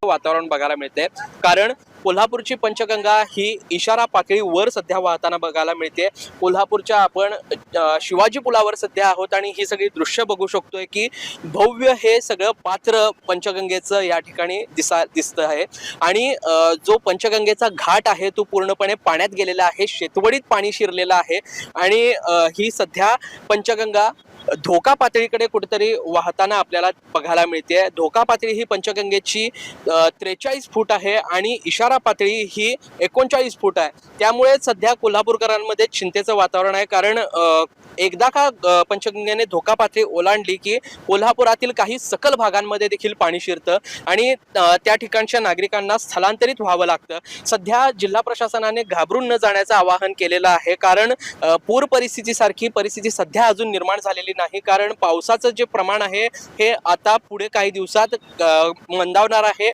वातावरण बघायला मिळते। कारण कोल्हापूरची पंचगंगा ही इशारा पातळीवर सध्या वाहताना बघायला मिळते। कोल्हापूरच्या आपण शिवाजी पुलावर सध्या आहोत आणि ही सगळी दृश्य बघू शकतोय की भव्य हे सगळं पात्र पंचगंगेचं या ठिकाणी दिसत आहे। आणि जो पंचगंगेचा घाट आहे तो पूर्णपणे पाण्यात गेलेला आहे, शेतवडीत पाणी शिरलेलं आहे आणि ही सध्या पंचगंगा धोका पातळीकडे कुठेतरी वाहताना आपल्याला बघायला मिळते। धोका पातळी ही पंचगंगेची 43 फूट आहे आणि इशारा पातळी ही 39 फूट आहे। त्यामुळे सध्या कोल्हापूरकरांमध्ये चिंतेचं वातावरण आहे। कारण एकदा का पंचगंगेने धोका पातळी ओलांडली की कोल्हापुरातील काही सखल भागांमध्ये देखील पाणी शिरतं आणि त्या ठिकाणच्या नागरिकांना स्थलांतरित व्हावं लागतं। सध्या जिल्हा प्रशासनाने घाबरून न जाण्याचं आवाहन केलेलं आहे। कारण पूर परिस्थितीसारखी परिस्थिती सध्या अजून निर्माण झालेली नाही। कारण पावसाचं जे प्रमाण आहे हे आता पुढे काही दिवसात मंदावणार आहे